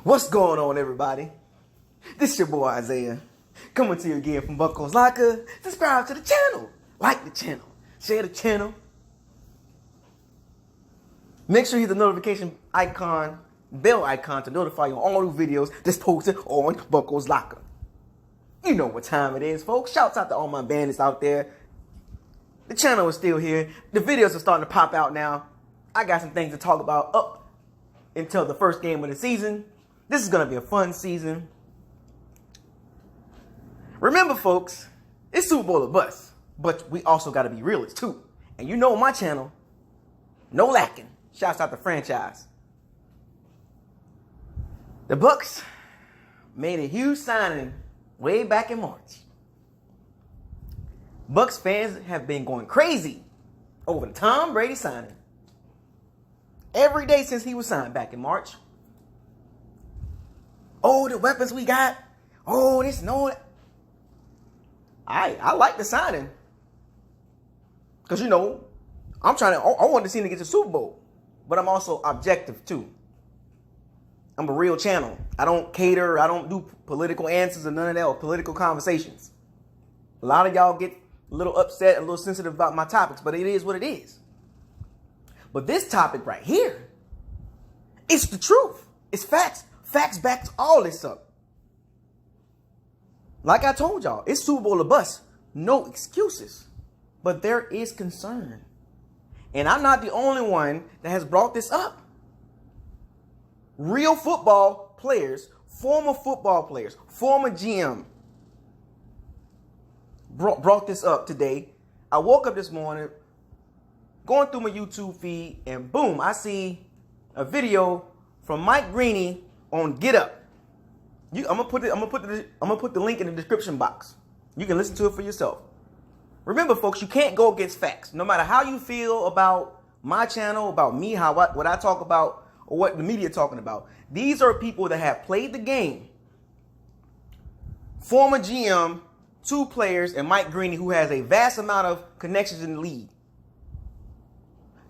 What's going on, everybody? This is your boy Isaiah, coming to you again from Buckles Locker. Subscribe to the channel, like the channel, share the channel. Make sure you hit the notification icon, bell icon to notify you on all new videos that's posted on Buckles Locker. You know what time it is, folks. Shouts out to all my bandits out there. The channel is still here. The videos are starting to pop out now. I got some things to talk about up until the first game of the season. This is going to be a fun season. Remember, folks, it's Super Bowl or bust, but we also got to be realists too. And you know my channel, no lacking. Shouts out to franchise. The Bucks made a huge signing way back in March. Bucks fans have been going crazy over the Tom Brady signing. Every day since he was signed back in March. Oh, the weapons we got. Oh, this, no. I like the signing. Because, you know, I want to see him to get to the Super Bowl. But I'm also objective, too. I'm a real channel. I don't cater. I don't do political answers or none of that or political conversations. A lot of y'all get a little upset, a little sensitive about my topics, but it is what it is. But this topic right here, it's the truth. It's facts. Facts backs all this up. Like I told y'all, it's Super Bowl or bust. No excuses. But there is concern. And I'm not the only one that has brought this up. Real football players, former GM, brought this up today. I woke up this morning, going through my YouTube feed, and boom, I see a video from Mike Brady on Get Up. I'm gonna put the link in the description box. You can listen to it for yourself. Remember, folks, you can't go against facts. No matter how you feel about my channel, about me, what I talk about, or what the media talking about. These are people that have played the game. Former GM, 2 players, and Mike Brady, who has a vast amount of connections in the league.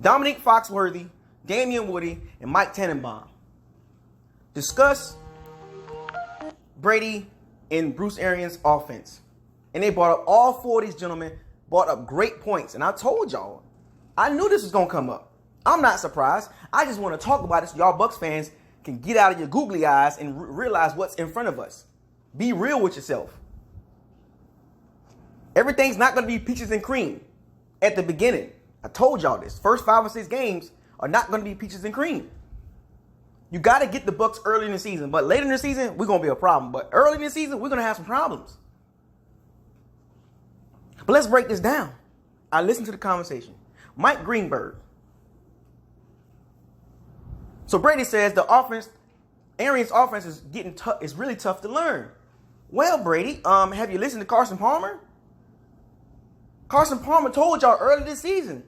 Dominique Foxworthy, Damian Woody, and Mike Tannenbaum discuss Brady and Bruce Arians' offense. And they brought up, all 4 of these gentlemen brought up great points. And I told y'all, I knew this was going to come up. I'm not surprised. I just want to talk about it so y'all Bucks fans can get out of your googly eyes and realize what's in front of us. Be real with yourself. Everything's not going to be peaches and cream at the beginning. I told y'all this. First 5 or 6 games are not going to be peaches and cream. You got to get the Bucks early in the season. But later in the season, we're going to be a problem. But early in the season, we're going to have some problems. But let's break this down. I listened to the conversation. Mike Greenberg. So Brady says the offense, Arians' offense is getting tough. It's really tough to learn. Well, Brady, have you listened to Carson Palmer? Carson Palmer told y'all early this season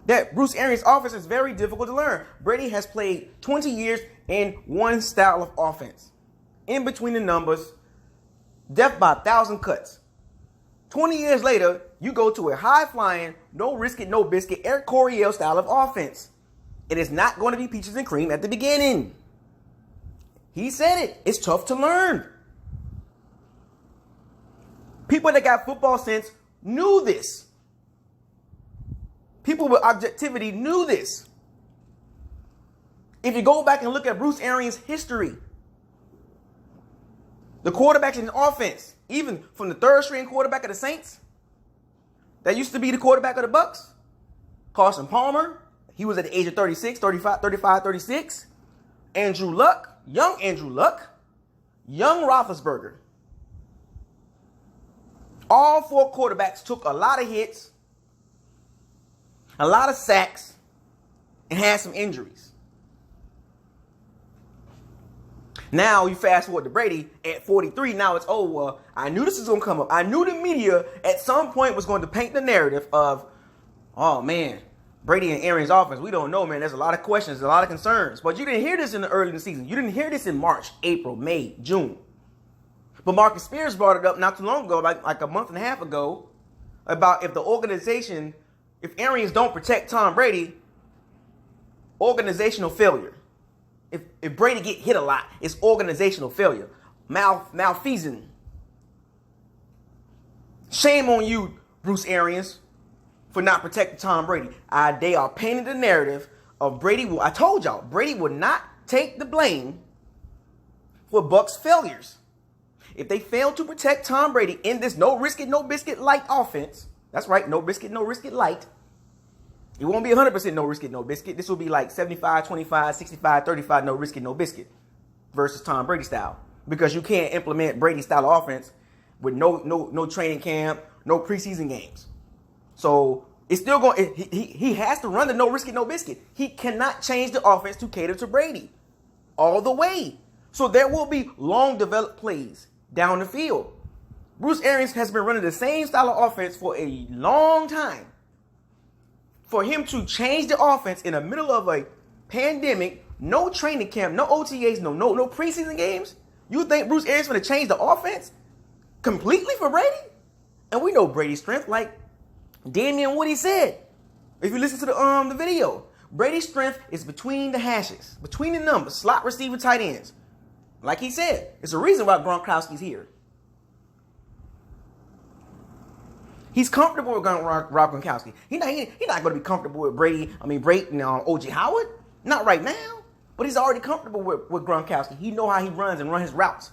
that Bruce Arians' offense is very difficult to learn. Brady has played 20 years in one style of offense. In between the numbers, death by 1,000 cuts. 20 years later, you go to a high-flying, no risk it, no biscuit, Eric Coryell style of offense. It is not going to be peaches and cream at the beginning. He said it. It's tough to learn. People that got football sense knew this. People with objectivity knew this. If you go back and look at Bruce Arians' history, the quarterbacks in the offense, even from the 3rd string quarterback of the Saints, that used to be the quarterback of the Bucks, Carson Palmer, he was at the age of 36, 35, 36. Andrew Luck, young Roethlisberger. All 4 quarterbacks took a lot of hits, a lot of sacks, and had some injuries. Now you fast forward to Brady at 43. Now it's, oh, well, I knew this was going to come up. I knew the media at some point was going to paint the narrative of, oh, man, Brady and Arians' offense, we don't know, man. There's a lot of questions, a lot of concerns. But you didn't hear this in the early in the season. You didn't hear this in March, April, May, June. But Marcus Spears brought it up not too long ago, like a month and a half ago, about if the organization, if Arians don't protect Tom Brady, organizational failure. If Brady get hit a lot, it's organizational failure, malfeasance. Shame on you, Bruce Arians, for not protecting Tom Brady. They are painting the narrative of Brady. I told y'all, Brady would not take the blame for Bucs' failures. If they fail to protect Tom Brady in this no risk it, no biscuit light offense, that's right, no risk it, no risk it light. It won't be 100% no risk it, no biscuit. This will be like 75, 25, 65, 35, no risk it, no biscuit versus Tom Brady style. Because you can't implement Brady style of offense with no training camp, no preseason games. So it's still going. He has to run the no risk it, no biscuit. He cannot change the offense to cater to Brady all the way. So there will be long developed plays down the field. Bruce Arians has been running the same style of offense for a long time. For him to change the offense in the middle of a pandemic, no training camp, no OTAs, no preseason games, you think Bruce Arians is going to change the offense completely for Brady? And we know Brady's strength, like Damian Woody said. If you listen to the video, Brady's strength is between the hashes, between the numbers, slot receiver, tight ends. Like he said, it's a reason why Gronkowski's here. He's comfortable with Rob Gronkowski. He's not going to be comfortable with Brady and O.J. Howard. Not right now. But he's already comfortable with Gronkowski. He know how he runs and run his routes.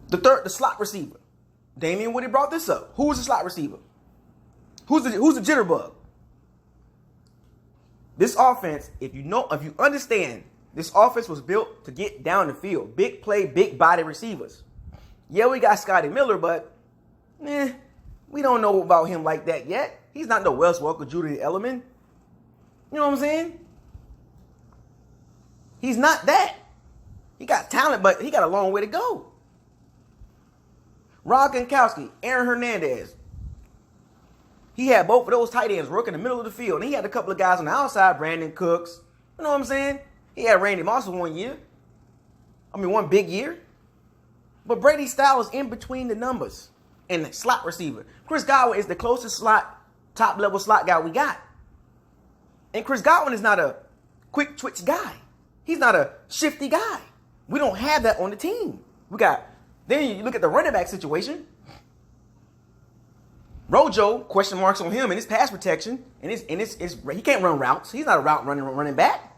The slot receiver. Damian Woody brought this up. Who was the slot receiver? Who's the jitterbug? This offense, if you understand, this offense was built to get down the field. Big play, big body receivers. Yeah, we got Scotty Miller, but we don't know about him like that yet. He's not no Wes Welker, Julian Edelman. You know what I'm saying? He's not that. He got talent, but he got a long way to go. Rob Gronkowski, Aaron Hernandez. He had both of those tight ends working in the middle of the field. And he had a couple of guys on the outside, Brandon Cooks. You know what I'm saying? He had Randy Moss one big year. But Brady's style is in between the numbers and the slot receiver. Chris Godwin is the closest top-level slot guy we got. And Chris Godwin is not a quick twitch guy. He's not a shifty guy. We don't have that on the team. Then you look at the running back situation. Rojo, question marks on him and his pass protection. And he can't run routes. He's not a route running back.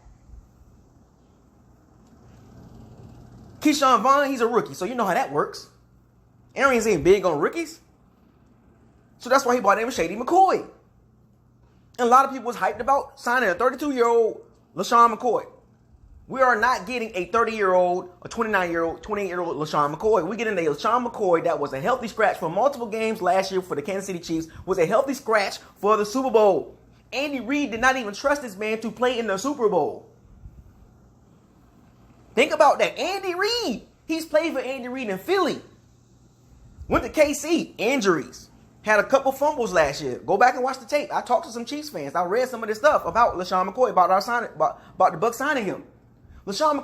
Keyshawn Vaughn, he's a rookie, so you know how that works. Arians ain't big on rookies. So that's why he brought in Shady McCoy. And a lot of people was hyped about signing a 32-year-old LaShawn McCoy. We are not getting a 30-year-old, a 29-year-old, 28-year-old LaShawn McCoy. We're getting a LaShawn McCoy that was a healthy scratch for multiple games last year for the Kansas City Chiefs, was a healthy scratch for the Super Bowl. Andy Reid did not even trust this man to play in the Super Bowl. Think about that. Andy Reid. He's played for Andy Reid in Philly. Went to KC. Injuries. Had a couple fumbles last year. Go back and watch the tape. I talked to some Chiefs fans. I read some of this stuff about LaShawn McCoy, about the Bucs signing him. LaShawn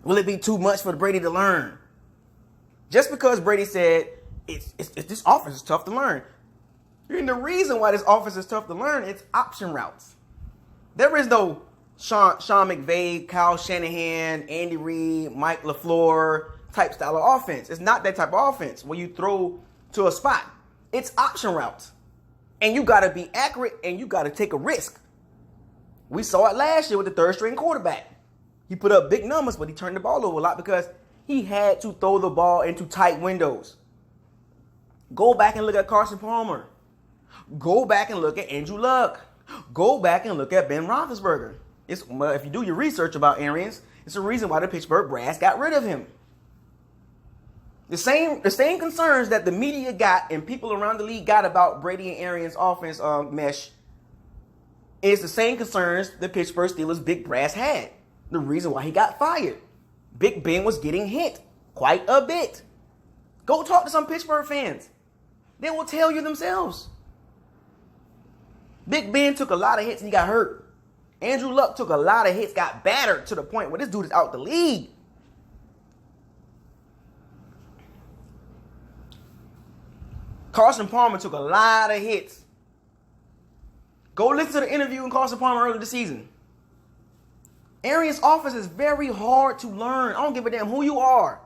Will it be too much for Brady to learn? Just because Brady said it's this offense is tough to learn. And the reason why this offense is tough to learn, it's option routes. There is no Sean McVay, Kyle Shanahan, Andy Reid, Mike LaFleur type style of offense. It's not that type of offense where you throw to a spot. It's option routes. And you got to be accurate and you got to take a risk. We saw it last year with the third string quarterback. He put up big numbers, but he turned the ball over a lot because he had to throw the ball into tight windows. Go back and look at Carson Palmer. Go back and look at Andrew Luck. Go back and look at Ben Roethlisberger. If you do your research about Arians, it's the reason why the Pittsburgh Brass got rid of him. The same concerns that the media got and people around the league got about Brady and Arians' offense mesh is the same concerns the Pittsburgh Steelers' Big Brass had. The reason why he got fired. Big Ben was getting hit quite a bit. Go talk to some Pittsburgh fans. They will tell you themselves. Big Ben took a lot of hits and he got hurt. Andrew Luck took a lot of hits, got battered to the point where this dude is out the league. Carson Palmer took a lot of hits. Go listen to the interview with Carson Palmer earlier this season. Arians' offense is very hard to learn. I don't give a damn who you are.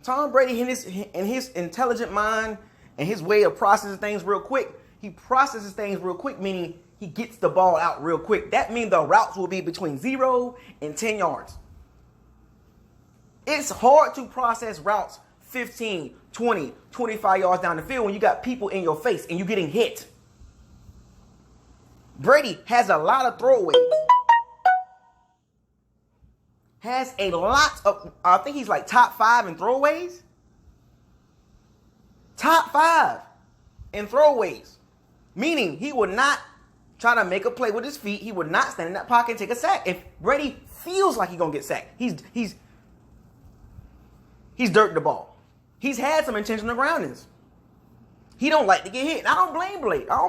Tom Brady, in his intelligent mind and his way of processing things real quick, he processes things real quick, meaning he gets the ball out real quick. That means the routes will be between 0 and 10 yards. It's hard to process routes 15, 20, 25 yards down the field when you got people in your face and you're getting hit. Brady has a lot of throwaways. Has a lot of, I think he's like top 5 in throwaways. Top 5 in throwaways. Meaning he would not try to make a play with his feet. He would not stand in that pocket and take a sack. If Brady feels like he's going to get sacked, he's dirting the ball. He's had some intentional groundings. He don't like to get hit. And I don't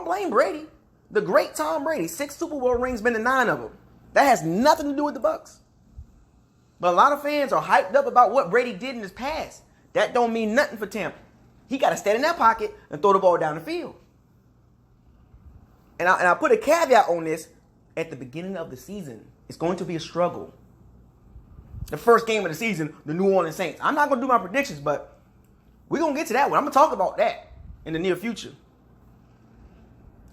blame Brady. The great Tom Brady, 6 Super Bowl rings, been to 9 of them. That has nothing to do with the Bucs. But a lot of fans are hyped up about what Brady did in his past. That don't mean nothing for Tampa. He got to stand in that pocket and throw the ball down the field. And I put a caveat on this. At the beginning of the season, it's going to be a struggle. The first game of the season, the New Orleans Saints. I'm not going to do my predictions, but we're going to get to that one. I'm going to talk about that in the near future.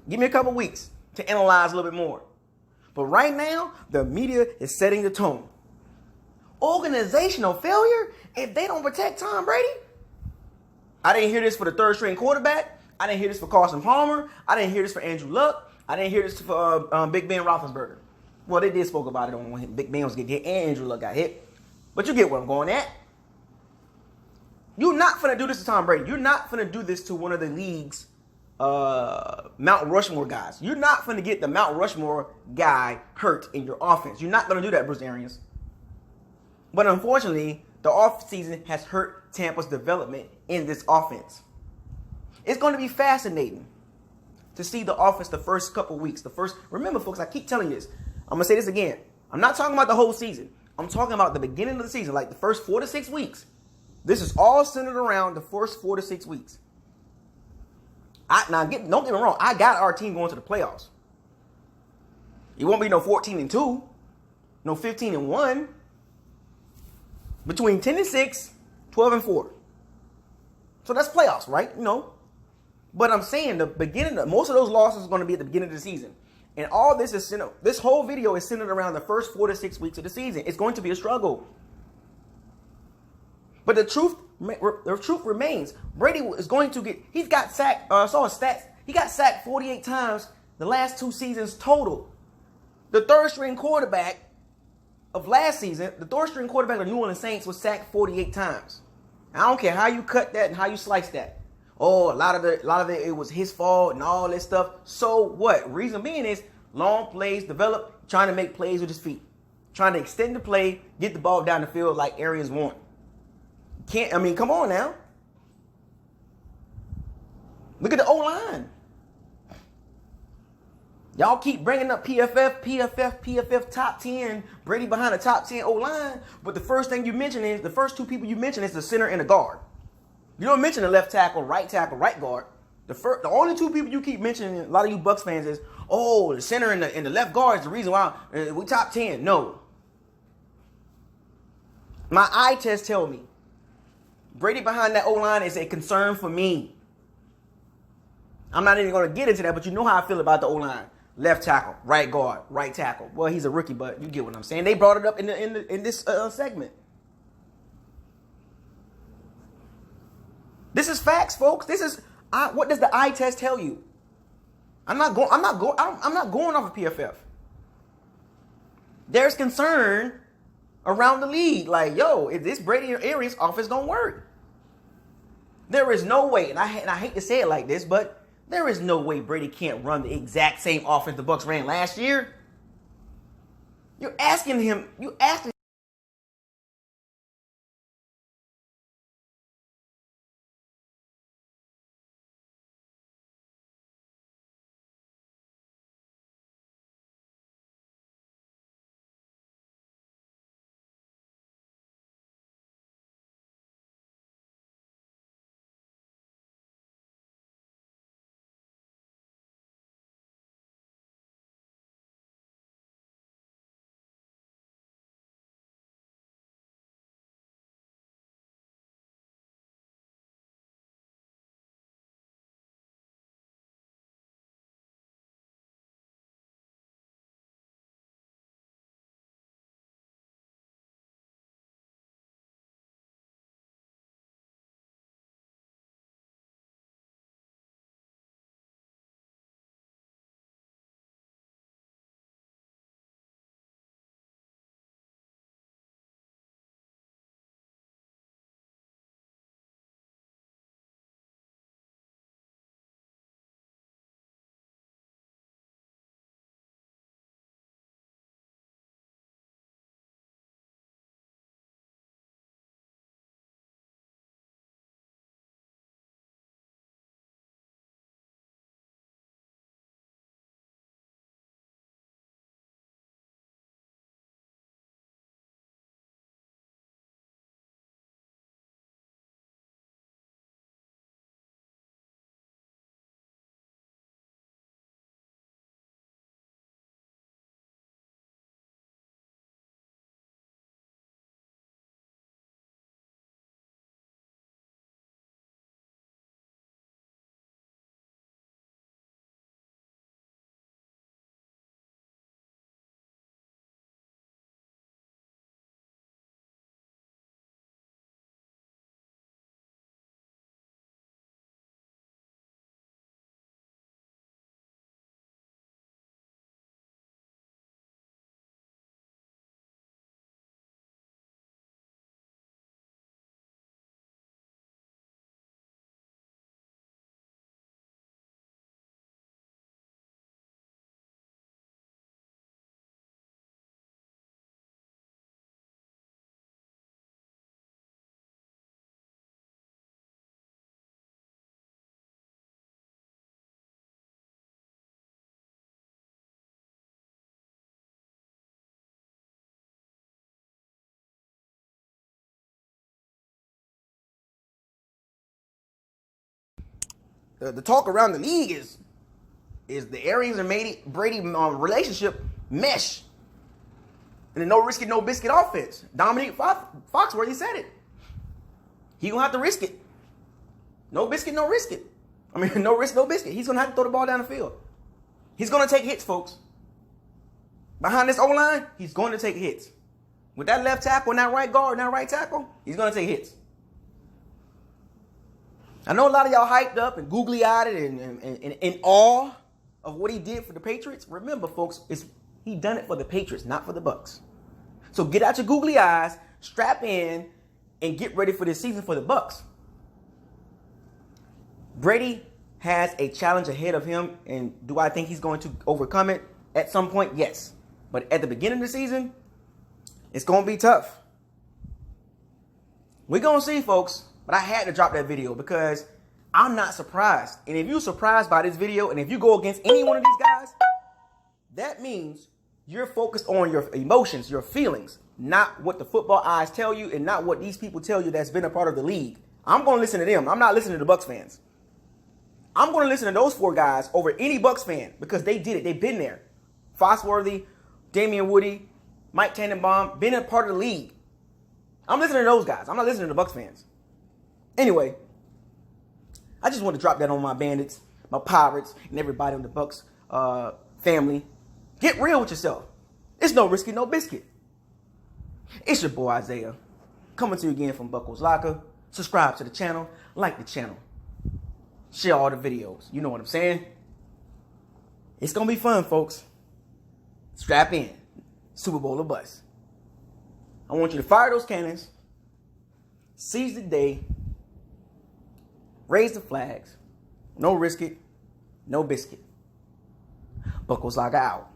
Give me a couple weeks to analyze a little bit more. But right now, the media is setting the tone. Organizational failure if they don't protect Tom Brady? I didn't hear this for the third string quarterback. I didn't hear this for Carson Palmer. I didn't hear this for Andrew Luck. I didn't hear this for Big Ben Roethlisberger. Well, they did spoke about it on when Big Ben was getting hit and Andrew Luck got hit. But you get where I'm going at. You're not finna do this to Tom Brady. You're not finna do this to one of the league's Mount Rushmore guys. You're not finna get the Mount Rushmore guy hurt in your offense. You're not gonna do that, Bruce Arians. But unfortunately, the offseason has hurt Tampa's development in this offense. It's going to be fascinating to see the offense the first couple weeks. Remember, folks, I keep telling you this. I'm going to say this again. I'm not talking about the whole season. I'm talking about the beginning of the season, like the first 4 to 6 weeks. This is all centered around the first 4 to 6 weeks. Don't get me wrong. I got our team going to the playoffs. It won't be no 14-2, no 15-1. Between 10-6, 12-4. So that's playoffs, right? But I'm saying most of those losses are going to be at the beginning of the season. And all this this whole video is centered around the first 4 to 6 weeks of the season. It's going to be a struggle. But the truth remains. Brady is going to he's got sacked, I saw his stats. He got sacked 48 times the last 2 seasons total. The third string quarterback of last season, the third string quarterback of the New Orleans Saints was sacked 48 times. I don't care how you cut that and how you slice that. Oh, a lot of it was his fault and all this stuff. So what? Reason being is long plays develop, trying to make plays with his feet, trying to extend the play, get the ball down the field like Arians want. Come on now. Look at the O-line. Y'all keep bringing up PFF top 10, Brady behind the top 10 O-line, but the first thing you mention is, the first two people you mention is the center and the guard. You don't mention the left tackle, right guard. The only two people you keep mentioning, a lot of you Bucs fans, is, oh, the center and the left guard is the reason why we top 10. No. My eye test tell me Brady behind that O-line is a concern for me. I'm not even going to get into that, but you know how I feel about the O-line. Left tackle, right guard, right tackle. Well, he's a rookie, but you get what I'm saying. They brought it up in this segment. This is facts, folks. This is what does the eye test tell you? I'm not going off of PFF. There's concern around the league, like, yo, if this Brady or Arians offense don't work, there is no way, and I hate to say it like this, but there is no way Brady can't run the exact same offense the Bucs ran last year. You're asking him. The talk around the league is the Arians and Brady relationship mesh. And the no risk it, no biscuit offense. Dominique Foxworthy said it. He gonna have to risk it. No biscuit, no risk it. I mean, no risk, no biscuit. He's gonna have to throw the ball down the field. He's gonna take hits, folks. Behind this O-line, he's going to take hits. With that left tackle and that right guard and that right tackle, he's gonna take hits. I know a lot of y'all hyped up and googly-eyed it and in awe of what he did for the Patriots. Remember, folks, he done it for the Patriots, not for the Bucs. So get out your googly eyes, strap in, and get ready for this season for the Bucs. Brady has a challenge ahead of him, and do I think he's going to overcome it at some point? Yes. But at the beginning of the season, it's going to be tough. We're going to see, folks. But I had to drop that video because I'm not surprised. And if you're surprised by this video, and if you go against any one of these guys, that means you're focused on your emotions, your feelings, not what the football eyes tell you and not what these people tell you that's been a part of the league. I'm going to listen to them. I'm not listening to the Bucks fans. I'm going to listen to those four guys over any Bucks fan because they did it. They've been there. Foxworthy, Damian Woody, Mike Tannenbaum, been a part of the league. I'm listening to those guys. I'm not listening to the Bucks fans. Anyway, I just want to drop that on my Bandits, my Pirates, and everybody on the Bucks family. Get real with yourself. It's no risky, no biscuit. It's your boy Isaiah, coming to you again from Buckles Locker. Subscribe to the channel, like the channel, share all the videos. You know what I'm saying? It's going to be fun, folks. Strap in. Super Bowl or bust. I want you to fire those cannons, seize the day, raise the flags. No risk it, no biscuit. Buckles Locker out.